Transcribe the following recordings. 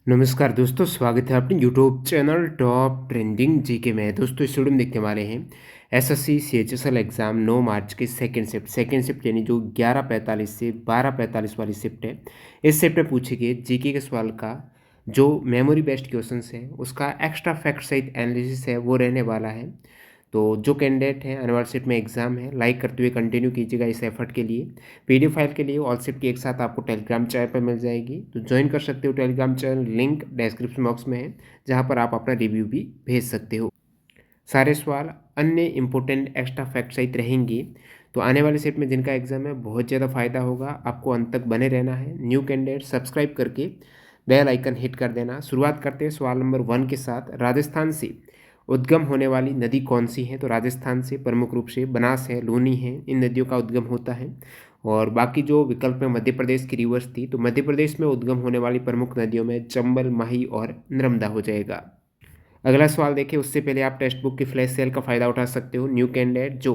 नमस्कार दोस्तों, स्वागत है अपने YouTube channel top trending GK में। दोस्तों इस वीडियो में देखने वाले हैं एसएससी सीएचएसएल एग्ज़ाम 9 मार्च के सेकेंड शिफ्ट यानी जो 11:45 से 12:45 वाली शिफ्ट है। इस शिफ्ट में पूछे गए जीके के सवाल का जो मेमोरी बेस्ड क्वेश्चंस है उसका एक्स्ट्रा फैक्ट सहित एनालिसिस है वो रहने वाला है। तो जो कैंडिडेट हैं आने वाले शिफ्ट में एग्जाम है, लाइक करते हुए कंटिन्यू कीजिएगा इस एफर्ट के लिए। पीडीएफ फाइल के लिए ऑल शिफ्ट की एक साथ आपको टेलीग्राम चैनल पर मिल जाएगी, तो ज्वाइन कर सकते हो Telegram channel, link description box में है जहाँ पर आप अपना रिव्यू भी भेज सकते हो। सारे सवाल अन्य इंपॉर्टेंट एक्स्ट्रा फैक्ट सहित रहेंगे। तो आने वाले सेट में जिनका एग्जाम है बहुत ज़्यादा फायदा होगा, आपको अंत तक बने रहना है। न्यू कैंडिडेट सब्सक्राइब करके बेल आइकन हिट कर देना। शुरुआत करते हैं सवाल नंबर 1 के साथ। राजस्थान से उद्गम होने वाली नदी कौन सी है? तो राजस्थान से प्रमुख रूप से बनास है, लूनी है, इन नदियों का उद्गम होता है। और बाकी जो विकल्प में मध्य प्रदेश की रिवर्स थी, तो मध्य प्रदेश में उद्गम होने वाली प्रमुख नदियों में चंबल, माही और नर्मदा हो जाएगा। अगला सवाल देखिए, उससे पहले आप टेक्स्ट बुक की फ्लैश सेल का फ़ायदा उठा सकते हो। न्यू कैंडिडेट जो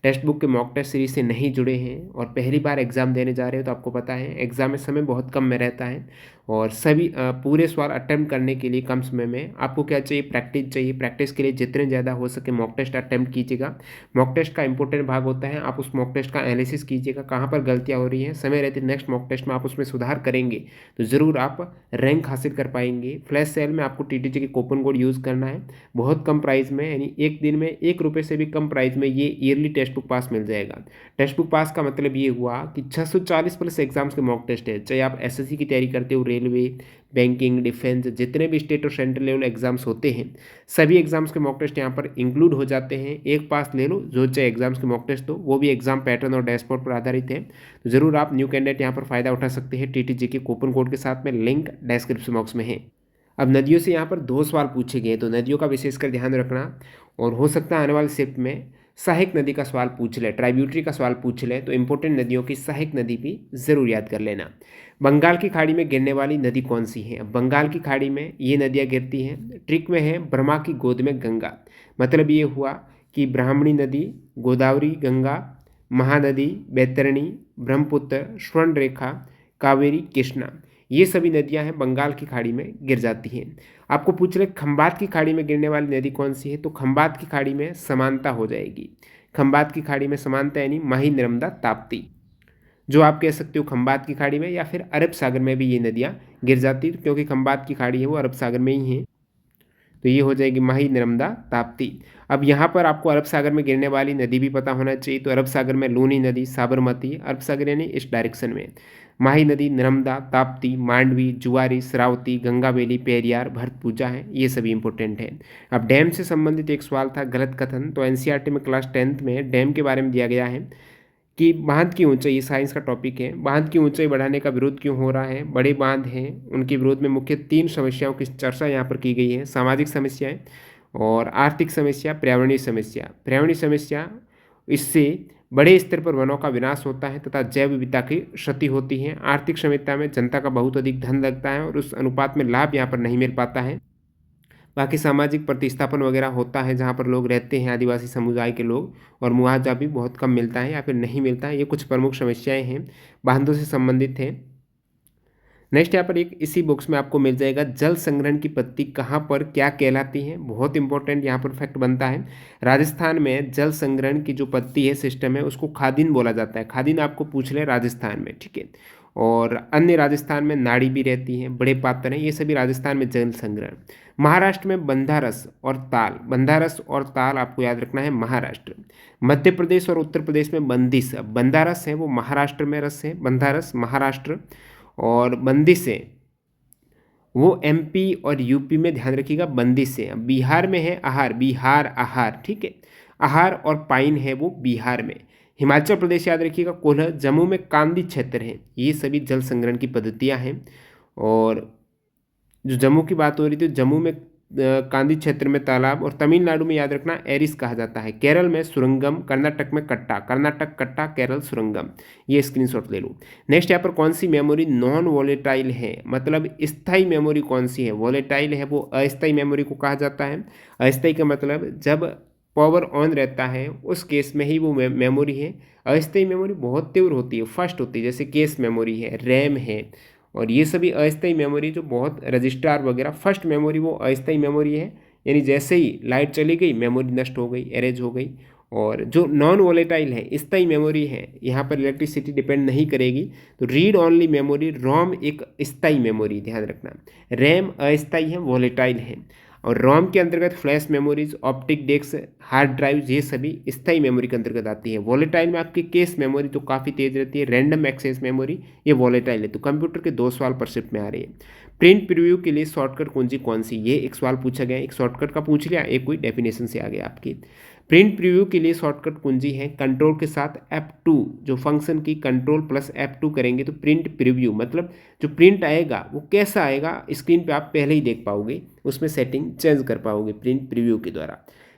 टेक्स्ट बुक के मॉक टेस्ट सीरीज से नहीं जुड़े हैं और पहली बार एग्जाम देने जा रहे हो, तो आपको पता है एग्जाम में समय बहुत कम में रहता है और सभी पूरे सवाल अटेम्प्ट करने के लिए कम समय में आपको क्या चाहिए? प्रैक्टिस चाहिए। प्रैक्टिस के लिए जितने ज़्यादा हो सके मॉक टेस्ट अटेम्प्ट कीजिएगा। मॉक टेस्ट का इंपॉर्टेंट भाग होता है, आप उस मॉक टेस्ट का एनालिसिस कीजिएगा, कहाँ पर गलतियाँ हो रही हैं। समय रहते नेक्स्ट मॉक टेस्ट में आप उसमें सुधार करेंगे तो ज़रूर आप रैंक हासिल कर पाएंगे। फ्लैश सेल में आपको टीटीजे के कूपन कोड यूज़ करना है, बहुत कम प्राइस में, यानी एक दिन में ₹1 से भी कम प्राइस में ये ईयरली टेक्स्ट बुक पास मिल जाएगा। टेक्स्ट बुक पास का मतलब ये हुआ कि 640 प्लस एग्जाम्स के मॉक टेस्ट है, चाहे आप एसएससी की तैयारी करते हो, रेलवे, बैंकिंग, डिफेंस, जितने भी स्टेट और सेंट्रल लेवल एग्जाम्स होते हैं सभी एग्जाम्स के मॉक टेस्ट यहाँ पर इंक्लूड हो जाते हैं। एक पास ले लो, जो चाहे एग्जाम्स के मॉक टेस्ट हो, वो भी एग्जाम पैटर्न और डैशबोर्ड पर आधारित है। तो जरूर आप न्यू कैंडिडेट यहाँ पर फायदा उठा सकते हैं टीटीजे के कूपन कोड के साथ में, लिंक डिस्क्रिप्शन बॉक्स में है। अब नदियों से यहाँ पर 2 सवाल पूछे गए, तो नदियों का विशेषकर ध्यान रखना और हो सकता है आने वाले शिफ्ट में सहायक नदी का सवाल पूछ ले, ट्राइब्यूटरी का सवाल पूछ ले, तो इंपॉर्टेंट नदियों की सहायक नदी भी ज़रूर याद कर लेना। बंगाल की खाड़ी में गिरने वाली नदी कौन सी है? बंगाल की खाड़ी में ये नदियाँ गिरती हैं, ट्रिक में है ब्रह्मा की गोद में गंगा। मतलब ये हुआ कि ब्राह्मणी नदी, गोदावरी, गंगा, महानदी, बैतरणी, ब्रह्मपुत्र, स्वर्णरेखा, कावेरी, कृष्णा, ये सभी नदियां हैं बंगाल की खाड़ी में गिर जाती हैं। आपको पूछ ले खंबात की खाड़ी में गिरने वाली नदी कौन सी है? तो खंबात की खाड़ी में समानता हो जाएगी। खंबात की खाड़ी में समानता यानी माही, नर्मदा, ताप्ती, जो आप कह सकते हो खंबात की खाड़ी में, या फिर अरब सागर में भी ये नदियाँ गिर जाती हैं, क्योंकि खंबात की खाड़ी है वो अरब सागर में ही है। तो ये हो जाएगी माही, नर्मदा, ताप्ती। अब यहाँ पर आपको अरब सागर में गिरने वाली नदी भी पता होना चाहिए, तो अरब सागर में लूनी नदी, साबरमती, अरब सागर यानी इस डायरेक्शन में, माही नदी, नर्मदा, ताप्ती, मांडवी, जुआरी, श्रावती, गंगावेली, पेरियार, भरतपूजा है, ये सभी इंपॉर्टेंट है। अब डैम से संबंधित एक सवाल था, गलत कथन। तो एनसीईआरटी में क्लास 10th में डैम के बारे में दिया गया है कि बांध की ऊंचाई, ये साइंस का टॉपिक है, बांध की ऊंचाई बढ़ाने का विरोध क्यों हो रहा है? बड़े बांध हैं, उनके विरोध में मुख्य 3 समस्याओं की चर्चा यहाँ पर की गई है। सामाजिक समस्याएं और आर्थिक समस्या, पर्यावरणीय समस्या। पर्यावरणीय समस्या, इससे बड़े स्तर पर वनों का विनाश होता है तथा जैव विविधता की क्षति होती है। आर्थिक समस्या में जनता का बहुत अधिक धन लगता है और उस अनुपात में लाभ यहाँ पर नहीं मिल पाता है। बाकी सामाजिक प्रतिस्थापन वगैरह होता है जहाँ पर लोग रहते हैं, आदिवासी समुदाय के लोग, और मुआवजा भी बहुत कम मिलता है या फिर नहीं मिलता है। ये कुछ प्रमुख समस्याएं हैं, बांधों से संबंधित है। नेक्स्ट यहाँ पर एक इसी बुक्स में आपको मिल जाएगा, जल संग्रहण की पद्धति कहाँ पर क्या कहलाती है? बहुत इंपॉर्टेंट यहाँ पर फैक्ट बनता है। राजस्थान में जल संग्रहण की जो पद्धति है, सिस्टम है, उसको खादिन बोला जाता है। खादिन आपको पूछ ले राजस्थान में, ठीक है। और अन्य राजस्थान में नाड़ी भी रहती हैं, बड़े पात्र हैं, ये सभी राजस्थान में जल संग्रहण। महाराष्ट्र में बंधारस और ताल, बंधारस और ताल आपको याद रखना है महाराष्ट्र। मध्य प्रदेश और उत्तर प्रदेश में बंदिश, बंधारस है वो महाराष्ट्र में रस है, बंधारस महाराष्ट्र, और बंदिश है वो एमपी और यूपी में, ध्यान रखिएगा बंदिश है। बिहार में है आहार, बिहार आहार, ठीक है। आहार और पाइन है वो बिहार में। हिमाचल प्रदेश याद रखिएगा कोल्ह, जम्मू में कांदी क्षेत्र है। ये सभी जल संग्रहण की पद्धतियां हैं। और जो जम्मू की बात हो रही थी, जम्मू में कांदी क्षेत्र में तालाब, और तमिलनाडु में याद रखना एरिस कहा जाता है। केरल में सुरंगम, कर्नाटक में कट्टा, कर्नाटक कट्टा, केरल सुरंगम, ये स्क्रीनशॉट ले लो। नेक्स्ट यहाँ पर कौन सी मेमोरी नॉन वॉलेटाइल है? मतलब स्थायी मेमोरी कौन सी है? वॉलेटाइल है वो अस्थायी मेमोरी को कहा जाता है। अस्थायी का मतलब जब पावर ऑन रहता है उस केस में ही वो मेमोरी है। अस्थायी मेमोरी बहुत तीव्र होती है, फास्ट होती है, जैसे केस मेमोरी है, रैम है, और ये सभी अस्थायी मेमोरी जो बहुत रजिस्ट्रार वगैरह, फर्स्ट मेमोरी वो अस्थायी मेमोरी है, यानी जैसे ही लाइट चली गई मेमोरी नष्ट हो गई, एरेज हो गई। और जो नॉन वोलेटाइल है, स्थायी मेमोरी है, यहाँ पर इलेक्ट्रिसिटी डिपेंड नहीं करेगी। तो रीड ओनली मेमोरी, रोम एक स्थायी मेमोरी, ध्यान रखना। रैम अस्थायी है, वोलेटाइल है। और रोम के अंतर्गत flash memories, optic disk, hard drive, ये सभी स्थायी मेमोरी के अंतर्गत आती है। वोलेटाइल में आपकी केस मेमोरी तो काफ़ी तेज रहती है, रैंडम एक्सेस मेमोरी, ये वोलेटाइल है। तो कंप्यूटर के 2 सवाल पर शिफ्ट में आ रही है। प्रिंट प्रीव्यू के लिए शॉर्टकट कुंजी कौन सी, ये एक सवाल पूछा गया है, एक शॉर्टकट का पूछ लिया, एक कोई डेफिनेशन से आ गया आपकी। प्रिंट प्रीव्यू के लिए शॉर्टकट कुंजी है कंट्रोल के साथ F2, जो फंक्शन की कंट्रोल प्लस F2 करेंगे तो प्रिंट प्रीव्यू, मतलब जो प्रिंट आएगा वो कैसा आएगा स्क्रीन पे आप पहले ही देख पाओगे, उसमें सेटिंग चेंज कर पाओगे प्रिंट प्रीव्यू के द्वारा।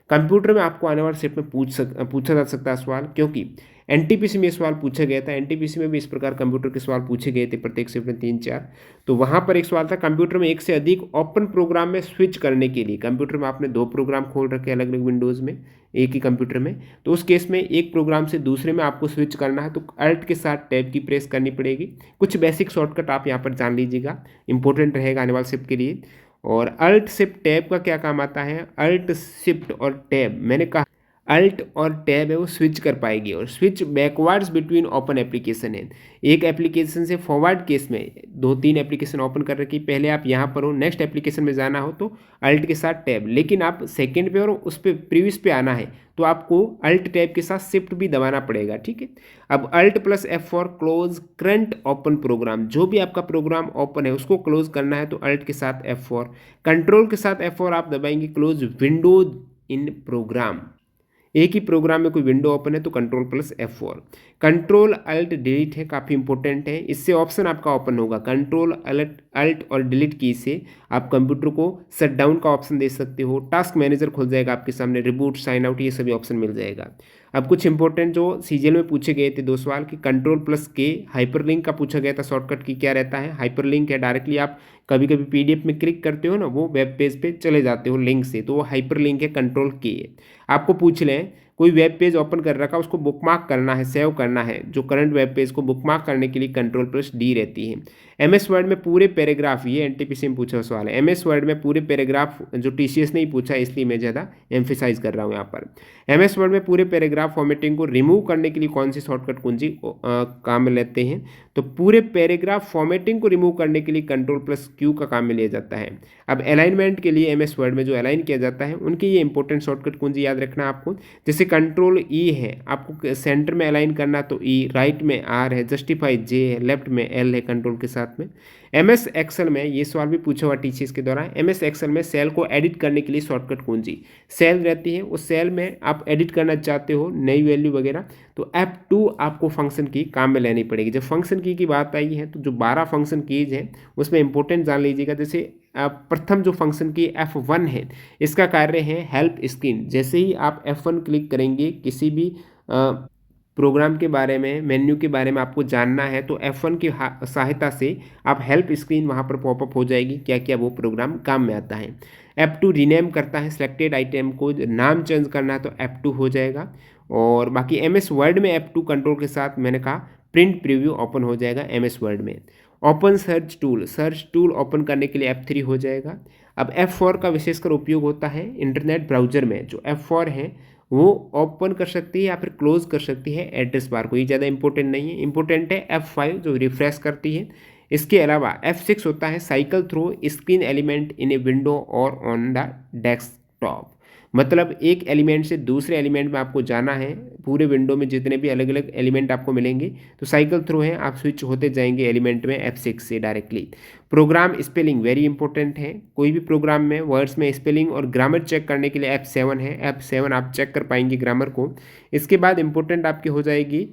कंप्यूटर में आपको आने वाले सेट में पूछा जा सकता है सवाल, क्योंकि एनटीपीसी में सवाल पूछा गया था। एनटीपीसी में भी इस प्रकार कंप्यूटर के सवाल पूछे गए थे, प्रत्येक शिफ्ट में 3-4। तो वहाँ पर एक सवाल था, कंप्यूटर में एक से अधिक ओपन प्रोग्राम में स्विच करने के लिए, कंप्यूटर में आपने 2 प्रोग्राम खोल रखे अलग अलग विंडोज़ में एक ही कंप्यूटर में, तो उस केस में एक प्रोग्राम से दूसरे में आपको स्विच करना है तो अल्ट के साथ टैब की प्रेस करनी पड़ेगी। कुछ बेसिक शॉर्टकट आप यहाँ पर जान लीजिएगा, इंपॉर्टेंट रहेगा आने वाले शिफ्ट के लिए। और अल्ट शिफ्ट टैब का क्या काम आता है, अल्ट शिफ्ट और टैब, मैंने कहा अल्ट और टैब है वो स्विच कर पाएगी। और switch backwards between open application है, एक एप्लीकेशन से फॉरवर्ड केस में 2-3 एप्लीकेशन ओपन कर रखी, पहले आप यहाँ पर हो, नेक्स्ट एप्लीकेशन में जाना हो तो अल्ट के साथ टैब, लेकिन आप सेकेंड पे और उस पर प्रीवियस पे आना है तो आपको अल्ट टैब के साथ शिफ्ट भी दबाना पड़ेगा, ठीक है। अब alt plus F4 close current open program, जो भी आपका प्रोग्राम ओपन है उसको क्लोज करना है तो अल्ट के साथ F4, कंट्रोल के साथ F4 आप दबाएंगे क्लोज विंडोज इन प्रोग्राम, एक ही प्रोग्राम में कोई विंडो ओपन है तो control plus F4। Control alt delete है, काफ़ी इंपॉर्टेंट है, इससे ऑप्शन आपका ओपन होगा। कंट्रोल अल्ट और डिलीट की से आप कंप्यूटर को शट डाउन का ऑप्शन दे सकते हो, टास्क मैनेजर खुल जाएगा आपके सामने, रिबूट, साइन आउट, ये सभी ऑप्शन मिल जाएगा। अब कुछ इंपॉर्टेंट जो सीजीएल में पूछे गए थे 2 सवाल की, कंट्रोल प्लस के, हाइपरलिंक का पूछा गया था शॉर्टकट की क्या रहता है। हाइपरलिंक है, डायरेक्टली आप कभी कभी पीडीएफ में क्लिक करते हो ना, वो वेब पेज पे चले जाते हो लिंक से, तो वो हाइपरलिंक है, कंट्रोल के। आपको पूछ लें कोई वेब पेज ओपन कर रखा, उसको बुकमार्क करना है, सेव करना है, जो करंट वेब पेज को बुकमार्क करने के लिए कंट्रोल प्लस डी रहती है। एमएस वर्ड में पूरे पैराग्राफ, ये एनटीपीसी में पूछा सवाल है, एमएस वर्ड में पूरे पैराग्राफ, जो टीसीएस नहीं पूछा इसलिए मैं ज़्यादा एम्फेसाइज कर रहा हूँ यहाँ पर। एमएस वर्ड में पूरे पैराग्राफ फॉर्मेटिंग को रिमूव करने के लिए कौन सी शॉर्टकट कुंजी काम में लेते हैं, तो पूरे पैराग्राफ फॉर्मेटिंग को रिमूव करने के लिए कंट्रोल प्लस क्यू का काम में लिया जाता है। अब अलाइनमेंट के लिए एमएस वर्ड में जो अलाइन किया जाता है उनकी ये इंपॉर्टेंट शॉर्टकट कुंजी याद रखना आपको, जैसे कंट्रोल ई है, आपको सेंटर में अलाइन करना तो ई, राइट में आर है, जस्टिफाई जे है, लेफ्ट में एल है कंट्रोल के साथ में। एमएस एक्सेल में ये सवाल भी पूछा हुआ टीचर्स के द्वारा, एमएस एक्सेल में सेल को एडिट करने के लिए शॉर्टकट कुंजी सेल रहती है, उस सेल में आप एडिट करना चाहते हो नई वैल्यू वगैरह तो F2 आपको फंक्शन की काम में लेनी पड़ेगी। जब फंक्शन की बात आई है तो जो 12 फंक्शन कीज हैं उसमें इंपॉर्टेंट जान लीजिएगा। जैसे प्रथम जो फंक्शन की F1 है, इसका कार्य है हेल्प स्क्रीन। जैसे ही आप F1 क्लिक करेंगे, किसी भी प्रोग्राम के बारे में, मेन्यू के बारे में आपको जानना है तो F1 की सहायता से आप हेल्प स्क्रीन वहाँ पर पॉपअप हो जाएगी, क्या क्या वो प्रोग्राम काम में आता है। F2 रीनेम करता है, सिलेक्टेड आइटम को नाम चेंज करना है तो F2 हो जाएगा। और बाकी एमएस वर्ड में F2 कंट्रोल के साथ मैंने कहा प्रिंट प्रीव्यू ओपन हो जाएगा एमएस वर्ड में। ओपन सर्च टूल ओपन करने के लिए F3 हो जाएगा। अब F4 का विशेषकर उपयोग होता है इंटरनेट ब्राउजर में, जो F4 है वो ओपन कर सकती है या फिर क्लोज कर सकती है एड्रेस बार को, ये ज़्यादा इंपॉर्टेंट नहीं है। इंपॉर्टेंट है F5 जो रिफ्रेश करती है। इसके अलावा F6 होता है cycle through screen element in a window और ऑन द डेस्कटॉप, मतलब एक एलिमेंट से दूसरे एलिमेंट में आपको जाना है, पूरे विंडो में जितने भी अलग अलग एलिमेंट आपको मिलेंगे तो साइकिल थ्रू है, आप स्विच होते जाएंगे एलिमेंट में F6 से directly. Program spelling very important है, कोई भी प्रोग्राम में वर्ड्स में स्पेलिंग और ग्रामर चेक करने के लिए F7 है, F7 आप चेक कर पाएंगे ग्रामर को। इसके बाद इंपॉर्टेंट आपकी हो जाएगी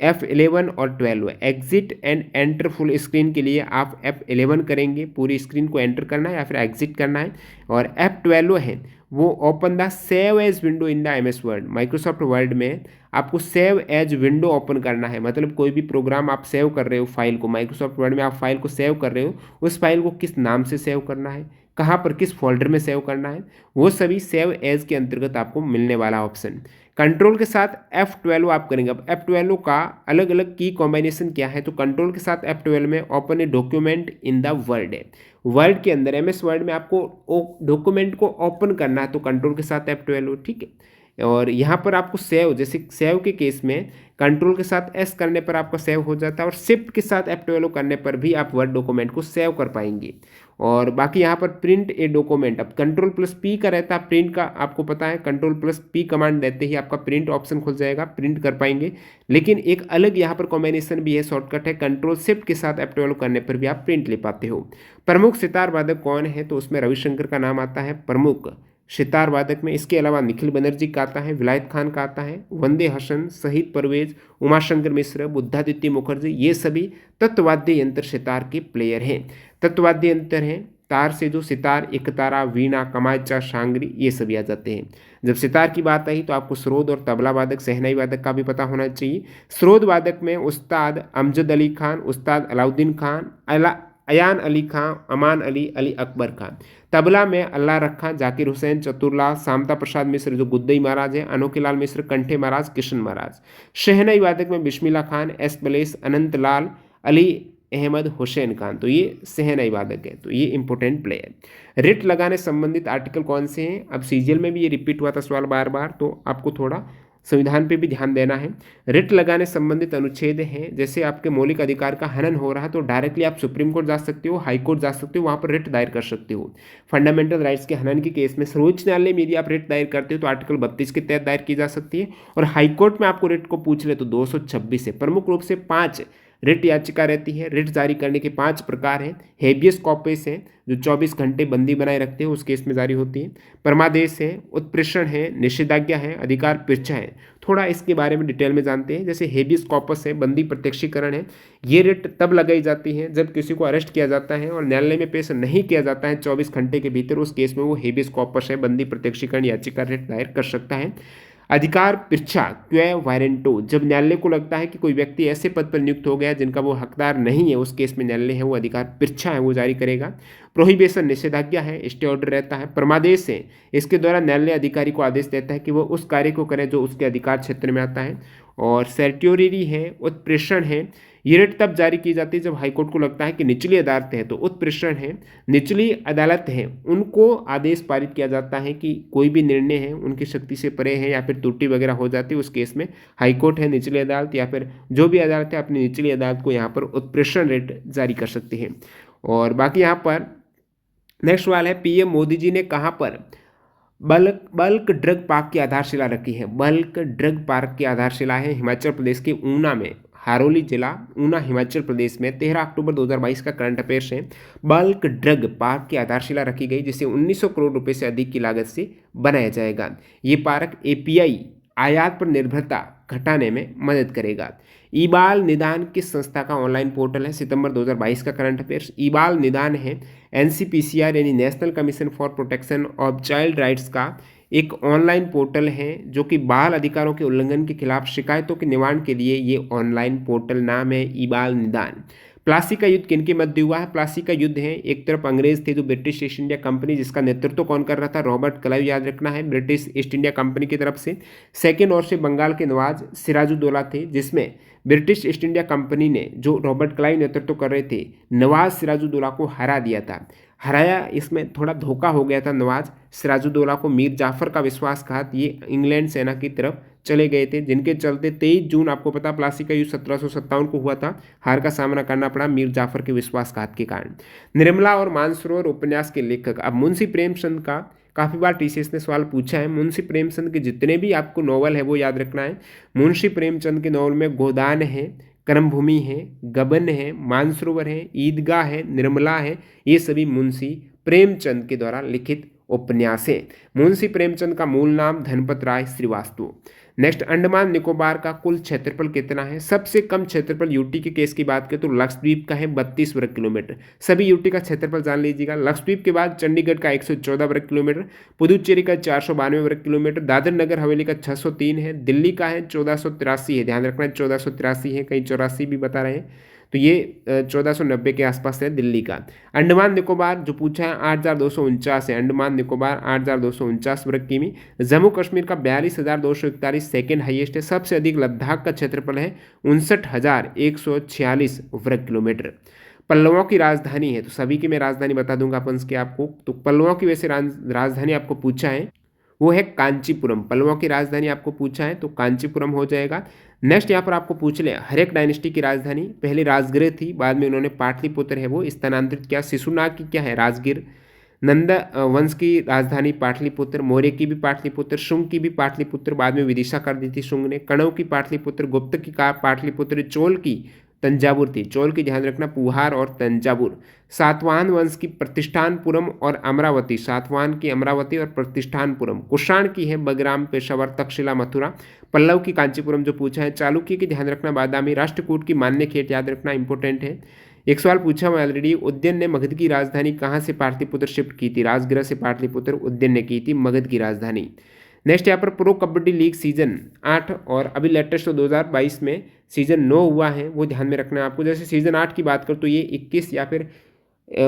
F11 और 12 exit and enter full screen के लिए आप F11 करेंगे, पूरी स्क्रीन को एंटर करना है या फिर एग्जिट करना है। और F12 है वो open the save as window in the MS Word, Microsoft Word में आपको सेव एज विंडो ओपन करना है, मतलब कोई भी प्रोग्राम आप सेव कर रहे हो फाइल को, माइक्रोसॉफ्ट वर्ड में आप फाइल को सेव कर रहे हो, उस फाइल को किस नाम से सेव करना है, कहाँ पर किस फोल्डर में सेव करना है, वो सभी सेव एज के अंतर्गत आपको मिलने वाला ऑप्शन। कंट्रोल के साथ F12 आप करेंगे। अब F12 का अलग अलग की कॉम्बिनेशन क्या है, तो कंट्रोल के साथ F12 में open a document in the word है, वर्ड के अंदर MS वर्ड में आपको डॉक्यूमेंट को ओपन करना है, तो कंट्रोल के साथ F12, ठीक है। और यहाँ पर आपको सेव, जैसे सेव के केस में कंट्रोल के साथ S करने पर आपका सेव हो जाता है, और शिफ्ट के साथ F12 करने पर भी आप वर्ड डॉक्यूमेंट को सेव कर पाएंगे। और बाकी यहाँ पर प्रिंट ए डॉक्यूमेंट, अब कंट्रोल प्लस पी का रहता है प्रिंट का, आपको पता है कंट्रोल प्लस पी कमांड देते ही आपका प्रिंट ऑप्शन खुल जाएगा, प्रिंट कर पाएंगे। लेकिन एक अलग यहाँ पर कॉम्बिनेशन भी है, शॉर्टकट है, कंट्रोल शिफ्ट के साथ F12 करने पर भी आप प्रिंट ले पाते हो। प्रमुख सितार वादक कौन है, तो उसमें रविशंकर का नाम आता है प्रमुख सितार वादक में। इसके अलावा निखिल बनर्जी का आता है, विलायत खान का आता है, वंदे हसन, शहीद परवेज, उमाशंकर मिश्र, बुद्धादित्य मुखर्जी, ये सभी तत्वाद्य यंत्र सितार के प्लेयर हैं। तत्वाद्य यंत्र हैं तार से जो सितार, एकतारा, वीणा, कमाचा, शांगरी, ये सभी आ जाते हैं। जब सितार की बात आई तो आपको स्रोद और तबला वादक, शहनाई वादक का भी पता होना चाहिए। स्रोद वादक में उस्ताद अमजद अली खान, उस्ताद अलाउद्दीन खान, अयान अली खान, अमान अली, अली अकबर खान। तबला में अल्लाह रखा, जाकिर हुसैन, चतुरलाल, शामता प्रसाद मिश्र जो गुद्दई महाराज हैं, अनोखीलाल मिश्र, कंठे महाराज, किशन महाराज। शहनाई वादक में बिस्मिल्लाह खान, एस बलेस, अनंत लाल, अली अहमद, हुसैन खान, तो ये शहनाई वादक है, तो ये इंपॉर्टेंट प्लेयर। रिट लगाने संबंधित आर्टिकल कौन से हैं, अब सीजीएल में भी ये रिपीट हुआ था सवाल बार बार, तो आपको थोड़ा संविधान पे भी ध्यान देना है। रिट लगाने संबंधित अनुच्छेद हैं, जैसे आपके मौलिक अधिकार का हनन हो रहा है तो डायरेक्टली आप सुप्रीम कोर्ट जा सकते हो, हाई कोर्ट जा सकते हो, वहाँ पर रिट दायर कर सकते हो। फंडामेंटल राइट्स के हनन के केस में सर्वोच्च न्यायालय में यदि आप रिट दायर करते हो तो आर्टिकल 32 के तहत दायर की जा सकती है, और हाईकोर्ट में आपको रिट को पूछ ले तो 226 है। प्रमुख रूप से 5 रिट याचिका रहती है। रिट जारी करने के 5 प्रकार हैं। हेबियस कॉर्पस है जो 24 घंटे बंदी बनाए रखते हैं, उस केस में जारी होती है। परमादेश है, उत्प्रेषण है, निषेधाज्ञा है, अधिकार परीक्षा है। थोड़ा इसके बारे में डिटेल में जानते हैं। जैसे हेबियस कॉर्पस है, बंदी प्रत्यक्षीकरण है, ये रिट तब लगाई जाती है जब किसी को अरेस्ट किया जाता है और न्यायालय में पेश नहीं किया जाता है 24 घंटे के भीतर, उस केस में वो हेबियस कॉर्पस है, बंदी प्रत्यक्षीकरण याचिका रिट दायर कर सकता है। अधिकार परीक्षा क्वे वारंटो, जब न्यायालय को लगता है कि कोई व्यक्ति ऐसे पद पर नियुक्त हो गया जिनका वो हकदार नहीं है, उस केस में न्यायालय है वो अधिकार परीक्षा है वो जारी करेगा। प्रोहिबिशन निषेधाज्ञा है, स्टे ऑर्डर रहता है। परमादेश है, इसके द्वारा न्यायालय अधिकारी को आदेश देता है कि वो उस कार्य को करें जो उसके अधिकार क्षेत्र में आता है। और सर्ट्योरी है, उत्प्रेषण है, ये रिट तब जारी की जाती है जब हाईकोर्ट को लगता है कि निचली अदालत है, तो उत्प्रेषण है, निचली अदालत है उनको आदेश पारित किया जाता है कि कोई भी निर्णय है उनकी शक्ति से परे है या फिर त्रुटि वगैरह हो जाती है, उस केस में हाईकोर्ट है, निचली अदालत या फिर जो भी अदालत है अपनी निचली अदालत को यहाँ पर उत्प्रेषण रिट जारी कर सकती है। और बाकी यहाँ पर नेक्स्ट सवाल है, पीएम मोदी जी ने कहाँ पर बल्क ड्रग पार्क की आधारशिला रखी है। बल्क ड्रग पार्क की आधारशिला है हिमाचल प्रदेश के ऊना में, हारोली जिला, ऊना, हिमाचल प्रदेश में। 13 अक्टूबर 2022 का करंट अफेयर्स है। बल्क ड्रग पार्क की आधारशिला रखी गई जिसे 1900 करोड़ रुपए से अधिक की लागत से बनाया जाएगा। ये पार्क एपीआई आयात पर निर्भरता घटाने में मदद करेगा। ईबाल निदान किस संस्था का ऑनलाइन पोर्टल है। सितंबर 2022 का करंट अफेयर्स। ईबाल निदान है एनसीपीसीआर यानी national commission for protection of child rights का एक ऑनलाइन पोर्टल है जो कि बाल अधिकारों के उल्लंघन के खिलाफ शिकायतों के निवारण के लिए ये ऑनलाइन पोर्टल नाम है ईबाल निदान। प्लासी का युद्ध किनके मध्य हुआ है। प्लासी का युद्ध है, एक तरफ अंग्रेज थे जो ब्रिटिश ईस्ट इंडिया कंपनी, जिसका नेतृत्व कौन कर रहा था, रॉबर्ट क्लाइव, याद रखना है, ब्रिटिश ईस्ट इंडिया कंपनी की तरफ से। सेकेंड ओर से बंगाल के नवाज सिराजुद्दौला थे, जिसमें ब्रिटिश ईस्ट इंडिया कंपनी ने जो रॉबर्ट क्लाइव नेतृत्व कर रहे थे नवाज सिराजुद्दौला को हरा दिया था। हराया, इसमें थोड़ा धोखा हो गया था नवाज सिराजुद्दौला को। मीर जाफर का विश्वासघात, ये इंग्लैंड सेना की तरफ चले गए थे, जिनके चलते 23 जून आपको पता प्लासी का युद्ध 1757 को हुआ था। हार का सामना करना पड़ा मीर जाफर के विश्वासघात के कारण। निर्मला और मानसरोवर उपन्यास के लेखक, अब मुंशी प्रेमचंद का काफ़ी बार टीसीएस ने सवाल पूछा है। मुंशी प्रेमचंद के जितने भी आपको नॉवल है वो याद रखना है। मुंशी प्रेमचंद के नॉवल में गोदान है, कर्मभूमि है, गबन है, मानसरोवर है, ईदगाह है, निर्मला है, ये सभी मुंशी प्रेमचंद के द्वारा लिखित उपन्यास है। मुंशी प्रेमचंद का मूल नाम धनपत राय श्रीवास्तव। नेक्स्ट, अंडमान निकोबार का कुल क्षेत्रफल कितना है। सबसे कम क्षेत्रफल यूटी के केस की बात करें तो लक्षद्वीप का है 32 वर्ग किलोमीटर। सभी यूटी का क्षेत्रफल जान लीजिएगा। लक्षद्वीप के बाद चंडीगढ़ का 114 वर्ग किलोमीटर, पुदुचेरी का 492 वर्ग किलोमीटर, दादर नगर हवेली का 603 है, दिल्ली का है 1483 है, ध्यान रखना 1483 है, कहीं 84 भी बता रहे हैं। तो ये 1490 के आसपास है दिल्ली का। अंडमान निकोबार जो पूछा है 8,249 है, अंडमान निकोबार 8,249 वर्ग किमी। जम्मू कश्मीर का 42,241 सेकेंड हाईएस्ट है। सबसे अधिक लद्दाख का क्षेत्रफल है 59,146 वर्ग किलोमीटर। पल्लवों की राजधानी है, तो सभी की मैं राजधानी बता दूंगा अपन के आपको। तो पल्लवों की वैसे राजधानी आपको पूछा है वो है कांचीपुरम। पल्लवों की राजधानी आपको पूछा है तो कांचीपुरम हो जाएगा। नेक्स्ट यहाँ पर आपको पूछ ले हरेक डायनेस्टी की राजधानी, पहले राजगृह थी, बाद में उन्होंने पाटलिपुत्र है वो स्थानांतरित किया। शिशुनाग की क्या है राजगीर। नंद वंश की राजधानी पाटलिपुत्र, मौर्य की भी पाटलिपुत्र, शुंग की भी पाटलिपुत्र, बाद में विदिशा कर दी थी शुंग ने। कणव की पाटलिपुत्र, गुप्त की पाटलिपुत्र, चोल की तंजावुर थी। चोल की ध्यान रखना पुहार और तंजावुर। सातवाहन वंश की प्रतिष्ठानपुरम और अमरावती, सातवाहन की अमरावती और प्रतिष्ठानपुरम। कुषाण की है बगराम, पेशावर, तक्षशिला, मथुरा। पल्लव की कांचीपुरम जो पूछा है। चालुक्य की ध्यान रखना बादामी। राष्ट्रकूट की मान्यखेट याद रखना इंपॉर्टेंट है। एक सवाल पूछा हुआ ऑलरेडी, उज्जैन ने मगध की राजधानी कहाँ से पाटलिपुत्र शिफ्ट की थी। राजगृह से पाटलिपुत्र उज्जैन ने की थी मगध की राजधानी। नेक्स्ट यहाँ पर प्रो कबड्डी लीग सीजन 8 और अभी लेटेस्ट तो 2022 में सीजन 9 हुआ है, वो ध्यान में रखना है आपको। जैसे सीजन 8 की बात करूँ तो ये 21 या फिर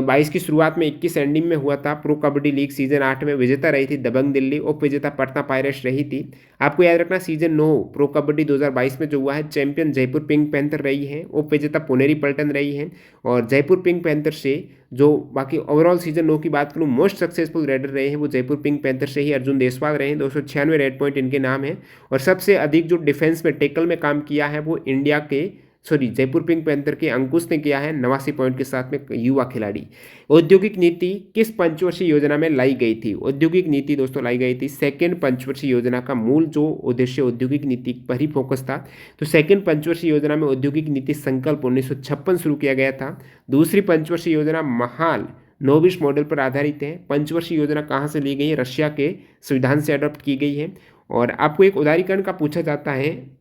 22 की शुरुआत में 21 एंडिंग में हुआ था। प्रो कबड्डी लीग सीजन 8 में विजेता रही थी दबंग दिल्ली, उप विजेता पटना पायरेट्स रही थी। आपको याद रखना सीजन 9 प्रो कबड्डी 2022 में जो हुआ है, चैंपियन जयपुर पिंक पैंथर रही है, उप विजेता पुनेरी पल्टन रही है। और जयपुर पिंक पैंथर से जो बाकी ओवरऑल सीजन 9 की बात करूँ मोस्ट सक्सेसफुल रेडर रहे हैं वो जयपुर पिंक पैंथर से ही अर्जुन देसवाल रहे हैं, 296 रेड पॉइंट इनके नाम है। और सबसे अधिक जो डिफेंस में टेकल में काम किया है वो इंडिया के जयपुर पिंक पैंथर के अंकुश ने किया है 89 पॉइंट के साथ में, युवा खिलाड़ी। औद्योगिक नीति किस पंचवर्षीय योजना में लाई गई थी। औद्योगिक नीति दोस्तों लाई गई थी सेकेंड पंचवर्षीय योजना का मूल जो उद्देश्य औद्योगिक नीति पर ही फोकस था। तो सेकेंड पंचवर्षीय योजना में औद्योगिक नीति संकल्प 1956 शुरू किया गया था। दूसरी पंचवर्षीय योजना महाल नोविश मॉडल पर आधारित है। पंचवर्षीय योजना कहाँ से ली गई है, रशिया के संविधान से अडॉप्ट की गई है। और आपको एक उदारीकरण का पूछा जाता है,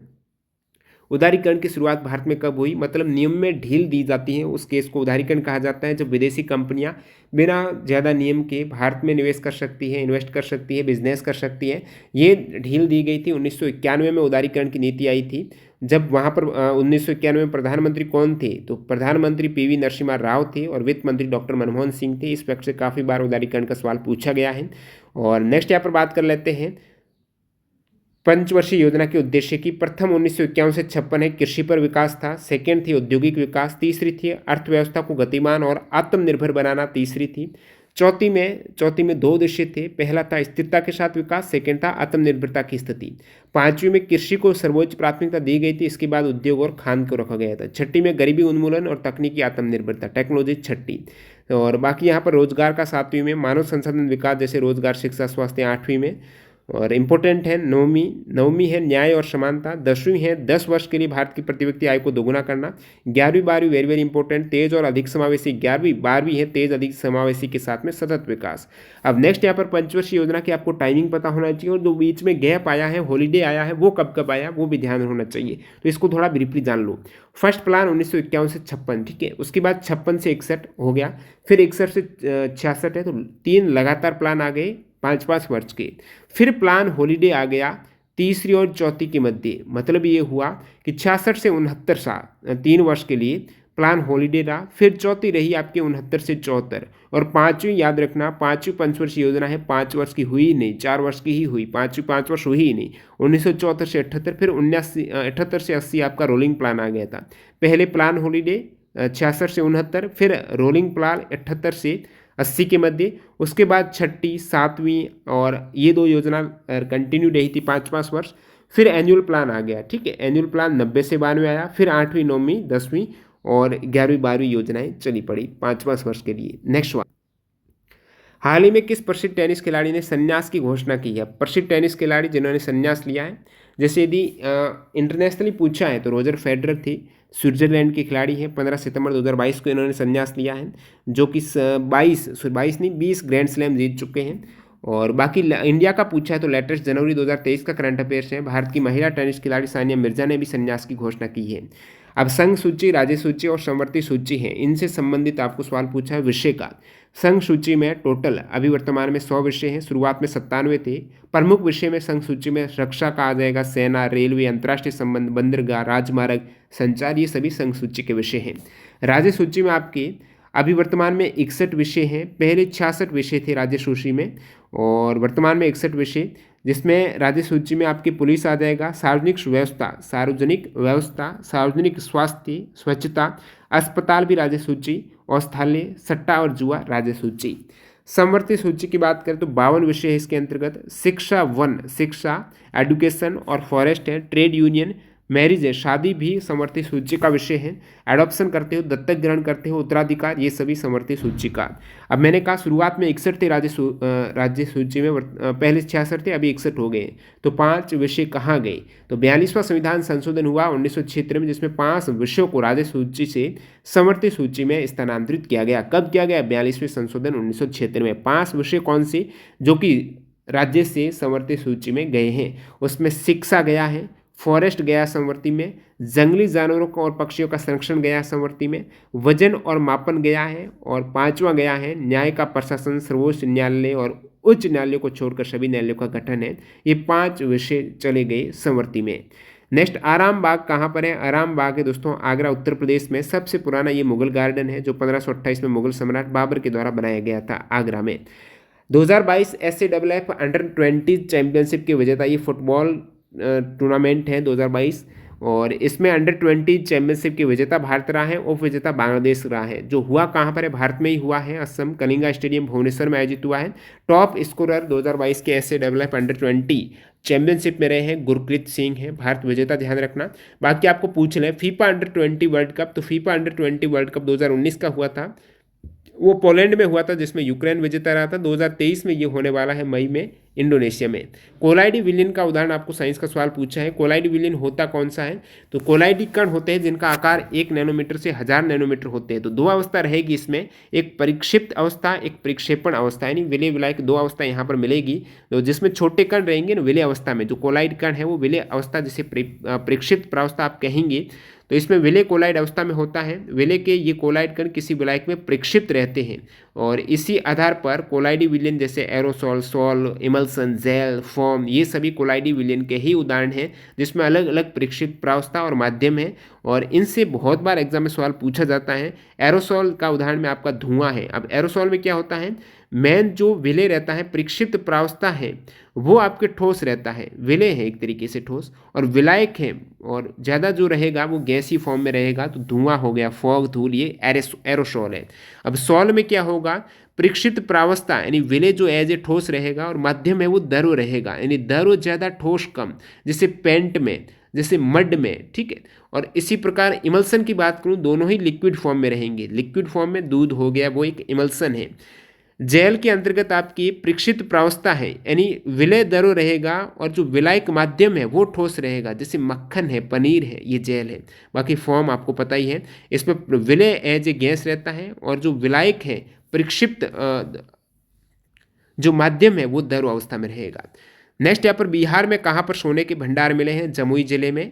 उदारीकरण की शुरुआत भारत में कब हुई, मतलब नियम में ढील दी जाती है उस केस को उदारीकरण कहा जाता है। जब विदेशी कंपनियां बिना ज़्यादा नियम के भारत में निवेश कर सकती है, इन्वेस्ट कर सकती है, बिजनेस कर सकती है, ये ढील दी गई थी। 1991 में उदारीकरण की नीति आई थी। जब वहाँ पर 1991 में प्रधानमंत्री कौन थे, तो प्रधानमंत्री PV नरसिम्हा राव थे और वित्त मंत्री डॉक्टर मनमोहन सिंह थे। इस वक्त से काफ़ी बार उदारीकरण का सवाल पूछा गया है। और नेक्स्ट यहाँ पर बात कर लेते हैं पंचवर्षीय योजना के उद्देश्य की। प्रथम 1951 से 56 है कृषि पर विकास था, सेकेंड थी औद्योगिक विकास, तीसरी थी अर्थव्यवस्था को गतिमान और आत्मनिर्भर बनाना, तीसरी थी। चौथी में दो उद्देश्य थे, पहला था स्थिरता के साथ विकास, सेकेंड था आत्मनिर्भरता की स्थिति। पांचवी में कृषि को सर्वोच्च प्राथमिकता दी गई थी, इसके बाद उद्योग और खान को रखा गया था। छठी में गरीबी उन्मूलन और तकनीकी आत्मनिर्भरता, टेक्नोलॉजी छठी। और बाकी यहाँ पर रोजगार का 7वीं में, मानव संसाधन विकास जैसे रोजगार, शिक्षा, स्वास्थ्य 8वीं में। और इम्पोर्टेंट है नवमी है न्याय और समानता, 10वीं है 10 वर्ष के लिए भारत की प्रति व्यक्ति आय को दोगुना करना, 11वीं 12वीं वेरी वेरी इंपॉर्टेंट तेज और अधिक समावेशी, 11वीं 12वीं है तेज अधिक समावेशी के साथ में सतत विकास। अब नेक्स्ट यहाँ पर पंचवर्षीय योजना की आपको टाइमिंग पता होना चाहिए और जो बीच में गैप आया है, हॉलीडे आया है, वो कब कब आया वो भी ध्यान होना चाहिए, तो इसको थोड़ा ब्रीफली जान लो। फर्स्ट प्लान 1951 से 56, ठीक है, उसके बाद 56 से 61 हो गया, फिर 61 से 66 है, तो 3 लगातार प्लान आ गए 5-5 वर्ष के। फिर प्लान हॉलीडे आ गया तीसरी और चौथी के मध्य, मतलब ये हुआ कि 66 से 69 साल 3 वर्ष के लिए प्लान हॉलीडे रहा। फिर चौथी रही आपके 69 से 74 और पांचवी याद रखना, पांचवी पंचवर्षीय योजना है, 5 वर्ष की हुई नहीं, 4 वर्ष की ही हुई, पांचवी 5 वर्ष हुई ही नहीं। 1974 से 78, फिर 78 से 80 आपका रोलिंग प्लान आ गया था। पहले प्लान हॉलीडे 66 से 69, फिर रोलिंग प्लान 78 से 80 के मध्य, उसके बाद छठी 7वीं और ये 2 योजना कंटिन्यू रही थी 5-5 वर्ष। फिर एनुअल प्लान आ गया, ठीक है, एनुअल प्लान 90 से 92 आया, फिर 8वीं 9वीं 10वीं और 11वीं 12वीं योजनाएं चली पड़ी 5-5 वर्ष के लिए। नेक्स्ट वन, हाल ही में किस प्रसिद्ध टेनिस खिलाड़ी ने संन्यास की घोषणा की है। प्रसिद्ध टेनिस खिलाड़ी जिन्होंने संन्यास लिया है, जैसे यदि इंटरनेशनली पूछा है तो रोजर फेडरर थे, स्विट्जरलैंड के खिलाड़ी हैं। 15 सितंबर 2022 को इन्होंने संन्यास लिया है, जो कि 20 ग्रैंड स्लैम जीत चुके हैं। और बाकी इंडिया का पूछा है तो लेटेस्ट जनवरी 2023 का करंट अफेयर्स है, भारत की महिला टेनिस खिलाड़ी सानिया मिर्जा ने भी संन्यास की घोषणा की है। अब संघ सूची, राज्य सूची और समवर्ती सूची है, इनसे संबंधित आपको सवाल पूछा है विषय का। संघ सूची में टोटल अभी वर्तमान में 100 विषय हैं, शुरुआत में 97 थे। प्रमुख विषय में संघ सूची में रक्षा का आ जाएगा, सेना, रेलवे, अंतर्राष्ट्रीय संबंध, बंदरगाह, राजमार्ग, संचार, ये सभी संघ सूची के विषय हैं। राज्य सूची में आपके अभी वर्तमान में 61 विषय हैं, पहले 66 विषय थे राज्य सूची में, और वर्तमान में 61 विषय, जिसमें राज्य सूची में आपकी पुलिस आ जाएगा, सार्वजनिक व्यवस्था, सार्वजनिक स्वास्थ्य, स्वच्छता, अस्पताल भी राज्य सूची, औषधालय, सट्टा और जुआ राज्य सूची। समवर्ती सूची की बात करें तो 52 विषय है इसके अंतर्गत। शिक्षा, वन, शिक्षा, एडुकेशन और फॉरेस्ट है, ट्रेड यूनियन, मैरिज है, शादी भी समवर्ती सूची का विषय है। एडॉप्शन करते हो, दत्तक ग्रहण करते हो, उत्तराधिकार, ये सभी समवर्ती सूची का। अब मैंने कहा शुरुआत में 61 थे राज्य सूची में, पहले 66 थे, अभी 61 हो गए। तो 5 विषय कहाँ गए? तो 42वां संविधान संशोधन हुआ 1976 में, जिसमें 5 विषयों को राज्य सूची से समवर्ती सूची में स्थानांतरित किया गया। कब किया गया? 42वें संशोधन 1976 में। 5 विषय कौन से जो कि राज्य से समवर्ती सूची में गए हैं? उसमें शिक्षा गया है, फॉरेस्ट गया समवर्ती में, जंगली जानवरों का और पक्षियों का संरक्षण गया समवर्ती में, वजन और मापन गया है, और 5वां गया है न्याय का प्रशासन, सर्वोच्च न्यायालय और उच्च न्यायालयों को छोड़कर सभी न्यायालयों का गठन है। ये 5 विषय चले गए समवर्ती में। नेक्स्ट, आराम बाग कहाँ पर है? आराम बाग है दोस्तों आगरा उत्तर प्रदेश में। सबसे पुराना ये मुगल गार्डन है, जो 1528 में मुगल सम्राट बाबर के द्वारा बनाया गया था आगरा में। 2022 SAFF अंडर-20 चैंपियनशिप के विजेता ये फुटबॉल टूर्नामेंट है 2022, और इसमें अंडर-20 चैंपियनशिप के विजेता भारत रहा है, उप विजेता बांग्लादेश रहा है। जो हुआ कहाँ पर है? भारत में ही हुआ है, असम कलिंगा स्टेडियम भुवनेश्वर में आयोजित हुआ है। टॉप स्कोरर 2022 के SAFF अंडर-20 चैंपियनशिप में रहे हैं गुरप्रीत सिंह है, भारत विजेता, ध्यान रखना। बाकी आपको पूछ लें फीफा अंडर-20 वर्ल्ड कप, तो फीफा अंडर-20 वर्ल्ड कप 2019 का हुआ था, वो पोलैंड में हुआ था, जिसमें यूक्रेन विजेता रहा था। 2023 में ये होने वाला है मई में इंडोनेशिया में। कोलाइडी विलियन का उदाहरण आपको साइंस का सवाल पूछा है। कोलाइडी विलियन होता कौन सा है? तो कोलाइडी कण होते हैं जिनका आकार 1 नैनोमीटर से 1000 नैनोमीटर होते हैं। तो 2 अवस्था रहेगी इसमें, एक परिक्षिप्त अवस्था, एक प्रक्षेपण अवस्था, यानी विलय विलाय की 2 अवस्था यहाँ पर मिलेगी। तो जिसमें छोटे कण रहेंगे ना विलय अवस्था में, जो कोलाइड कण है वो विलय अवस्था, जिसे प्रक्षिप्त प्रावस्था आप कहेंगे, तो इसमें विलय कोलाइड अवस्था में होता है। विलय के ये कोलाइड कण किसी विलायक में प्रक्षिप्त रहते हैं, और इसी आधार पर कोलाइडी विलयन जैसे aerosol, sol, emulsion, gel, foam, ये सभी कोलाइडी विलयन के ही उदाहरण हैं, जिसमें अलग अलग प्रक्षिप्त प्रावस्था और माध्यम है, और इनसे बहुत बार एग्जाम में सवाल पूछा जाता है। एरोसोल का उदाहरण में आपका धुआं है। अब एरोसोल में क्या होता है? मेन जो विलय रहता है, प्रक्षिप्त प्रावस्था है, वो आपके ठोस रहता है, विलय है एक तरीके से ठोस, और विलायक है, और ज़्यादा जो रहेगा वो गैसी फॉर्म में रहेगा, तो धुआं हो गया, फॉग, धूल, ये एरोसोल है। अब सॉल में क्या होगा? प्रक्षिप्त प्रावस्था, यानी विलय जो एज ए ठोस रहेगा, और माध्यम है वो द्रव रहेगा, यानी द्रव ज़्यादा ठोस कम, जैसे पेंट में, जैसे मड में, ठीक है। और इसी प्रकार इमल्सन की बात करूं, दोनों ही लिक्विड फॉर्म में रहेंगे। लिक्विड फॉर्म में दूध हो गया, वो एक इमल्सन है। जेल के अंतर्गत आपकी प्रक्षिप्त प्रावस्था है, यानी विलय द्रव रहेगा, और जो विलायक माध्यम है वो ठोस रहेगा, जैसे मक्खन है, पनीर है, ये जेल है। बाकी फॉर्म आपको पता ही है। इसमें विलय एज ए गैस रहता है, और जो विलायक है, प्रक्षिप्त जो माध्यम है वो द्रव अवस्था में रहेगा। नेक्स्ट, यहाँ पर बिहार में कहाँ पर सोने के भंडार मिले हैं? जमुई जिले में।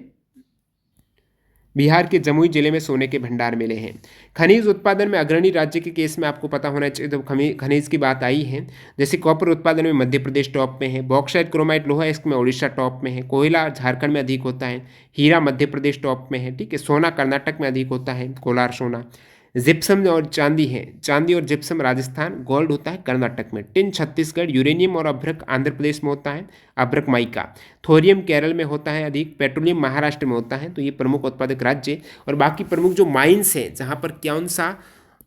बिहार के जमुई जिले में सोने के भंडार मिले हैं। खनिज उत्पादन में अग्रणी राज्य के केस में आपको पता होना चाहिए, तो खनिज की बात आई है। जैसे कॉपर उत्पादन में मध्य प्रदेश टॉप में है, बॉक्साइट, क्रोमाइट, लोहा इस्क में उड़ीसा टॉप में है, कोयला झारखंड में अधिक होता है, हीरा मध्य प्रदेश टॉप में है, ठीक है। सोना कर्नाटक में अधिक होता है, कोलार सोना। जिप्सम और चांदी है, चांदी और जिप्सम राजस्थान, गोल्ड होता है कर्नाटक में। टिन छत्तीसगढ़, यूरेनियम और अभ्रक आंध्र प्रदेश में होता है, अभ्रक माइका। थोरियम केरल में होता है अधिक, पेट्रोलियम महाराष्ट्र में होता है। तो ये प्रमुख उत्पादक राज्य। और बाकी प्रमुख जो माइंस हैं जहाँ पर कौन सा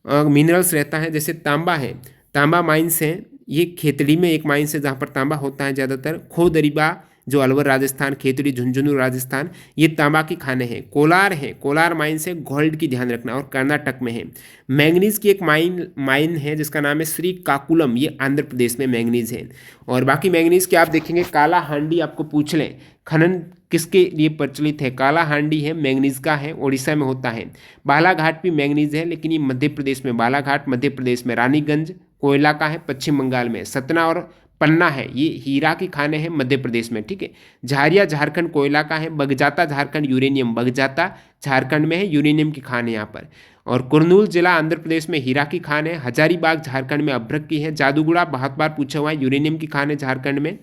मिनरल्स रहता है, जैसे तांबा है, तांबा माइंस है, ये खेतड़ी में एक माइंस है जहाँ पर तांबा होता है ज़्यादातर। खोदरीबा जो अलवर राजस्थान, खेतड़ी झुंझुनू राजस्थान, ये तांबा की खाने हैं। कोलार है, कोलार माइंस है, गोल्ड की ध्यान रखना, और कर्नाटक में है। मैंगनीज की एक माइन है जिसका नाम है श्री काकुलम, ये आंध्र प्रदेश में मैंगनीज है। और बाकी मैंगनीज के आप देखेंगे काला हांडी आपको पूछ लें, खनन किसके लिए प्रचलित है? काला हांडी है, मैंगनीज का है, उड़ीसा में होता है। बालाघाट भी मैंगनीज है, लेकिन ये मध्य प्रदेश में, बालाघाट मध्य प्रदेश में। रानीगंज कोयला का है, पश्चिम बंगाल में। सतना और पन्ना है, ये हीरा की खानें हैं मध्य प्रदेश में, ठीक है। झारिया झारखंड कोयला का है। बगजाता झारखंड यूरेनियम, बगजाता झारखंड में है, यूरेनियम की खान है यहाँ पर। और कुर्नूल जिला आंध्र प्रदेश में हीरा की खान है। हजारीबाग झारखंड में अभ्रक की है। जादूगुड़ा बहुत बार पूछा हुआ है, यूरेनियम की खान है झारखंड में।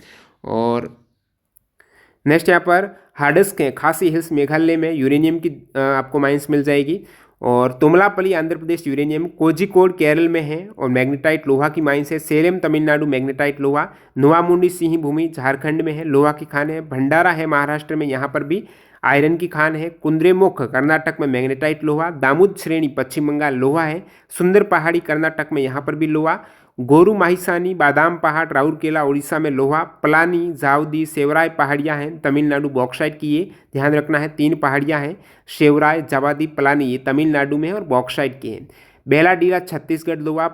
और नेक्स्ट यहाँ पर हार्डस्क है, खासी हिल्स मेघालय में, यूरेनियम की आपको माइंस मिल जाएगी। और तुमलापल्ली आंध्र प्रदेश यूरेनियम, कोझिकोड केरल में है और मैग्नेटाइट लोहा की माइंस है। सेलेम तमिलनाडु मैग्नेटाइट लोहा। नोवामुंडी सिंह भूमि झारखंड में है, लोहा की खान है। भंडारा है महाराष्ट्र में, यहाँ पर भी आयरन की खान है। कुंद्रेमुख कर्नाटक में मैग्नेटाइट लोहा। दामुद श्रेणी पश्चिम बंगाल लोहा है। सुंदर पहाड़ी कर्नाटक में, यहाँ पर भी लोहा। गोरू माहिसानी बादाम पहाड़ राउरकेला उड़ीसा में लोहा। पलानी जावदी सेवराय पहाड़ियाँ हैं तमिलनाडु, बॉक्साइट की, ये ध्यान रखना है, 3 पहाड़ियाँ हैं, सेवराय जावादी पलानी, ये तमिलनाडु में है और बॉक्साइट की हैं। बेलाडीला छत्तीसगढ़ लोहा।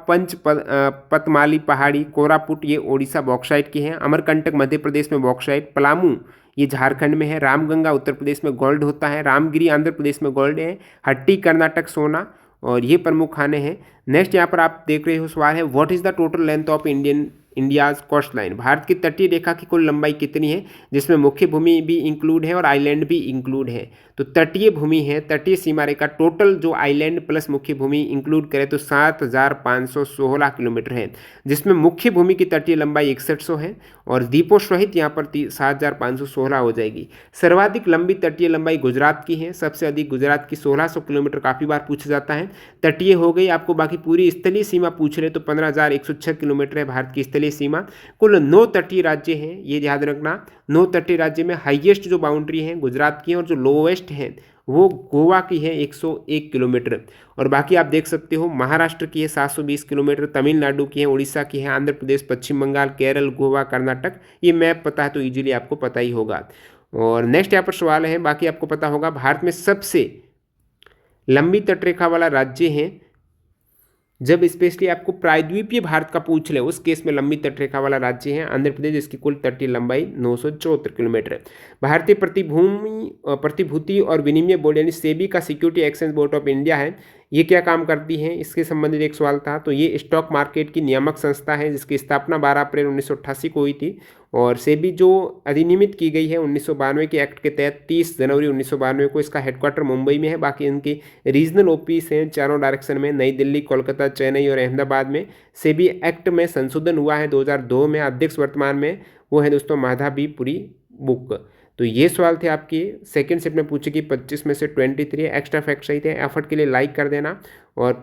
पतमाली पहाड़ी कोरापुट, ये ओडिशा, बॉक्साइट की हैं। अमरकंटक मध्य प्रदेश में बॉक्साइट। पलामू ये झारखंड में है। रामगंगा उत्तर प्रदेश में गोल्ड होता है। रामगिरी आंध्र प्रदेश में गोल्ड है। हट्टी कर्नाटक सोना, और ये प्रमुख खाने हैं। नेक्स्ट यहाँ पर आप देख रहे हो सवाल है, what is the total length of India's coast line. भारत की तटीय रेखा की कुल लंबाई कितनी है, जिसमें मुख्य भूमि भी इंक्लूड है और आइलैंड भी इंक्लूड है। तो तटीय भूमि है, तटीय सीमा रेखा, टोटल जो आइलैंड प्लस मुख्य भूमि इंक्लूड करें तो 7,516 किलोमीटर है, जिसमें मुख्य भूमि की तटीय लंबाई 6100 है और द्वीपों सहित यहाँ पर 7,516 हो जाएगी। सर्वाधिक लंबी तटीय लंबाई गुजरात की है, सबसे अधिक गुजरात की 1600 किलोमीटर, काफ़ी बार पूछा जाता है। तटीय हो गई आपको, बाकी पूरी स्थलीय सीमा पूछ रहे तो 15,106 किलोमीटर है भारत की स्थलीय सीमा। कुल 9 तटीय राज्य हैं, ये याद रखना। 9 तटीय राज्य में हाईएस्ट जो बाउंड्री है गुजरात की है और जो लोवेस्ट है वो गोवा की है 101 किलोमीटर। और बाकी आप देख सकते हो महाराष्ट्र की है 720 किलोमीटर, तमिलनाडु की है, उड़ीसा की है, आंध्र प्रदेश, पश्चिम बंगाल, केरल, गोवा, कर्नाटक। ये मैप पता है तो इजीली आपको पता ही होगा। और नेक्स्ट यहाँ पर सवाल है, बाकी आपको पता होगा, भारत में सबसे लंबी तटरेखा वाला राज्य है, जब स्पेशली आपको प्रायद्वीपीय भारत का पूछ ले उस केस में लंबी तटरेखा वाला राज्य है आंध्र प्रदेश, जिसकी कुल तटीय लंबाई 974 किलोमीटर है। भारतीय प्रतिभूति और विनिमय बोर्ड यानी सेबी का security exchange board of India है, ये क्या काम करती है, इसके संबंधित एक सवाल था। तो ये स्टॉक मार्केट की नियामक संस्था है जिसकी स्थापना 12 अप्रैल 1988 को हुई थी। और सेबी जो अधिनियमित की गई है 1992 के एक्ट के तहत 30 जनवरी 1992 को, इसका हेडक्वार्टर मुंबई में है। बाकी इनकी रीजनल ऑफिस हैं चारों डायरेक्शन में, नई दिल्ली, कोलकाता, चेन्नई और अहमदाबाद में। सेबी एक्ट में संशोधन हुआ है 2002 में। अध्यक्ष वर्तमान में वो है दोस्तों माधा बी पुरी बुक। तो ये सवाल थे आपके सेकंड शिफ्ट में पूछे कि 25 में से 23 एक्स्ट्रा फैक्ट सही थे। एफर्ट के लिए लाइक कर देना और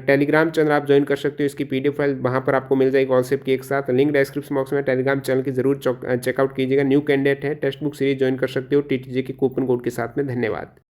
टेलीग्राम चैनल आप ज्वाइन कर सकते हो, इसकी पीडीएफ फाइल वहाँ पर आपको मिल जाएगी ऑल शिफ्ट की एक साथ। लिंक डिस्क्रिप्शन बॉक्स में, टेलीग्राम चैनल की जरूर चेकआउट कीजिएगा। न्यू कैंडिडेट है, टेक्स्ट बुक सीरीज ज्वाइन कर सकते हो टीटीजे के कूपन कोड के साथ में। धन्यवाद।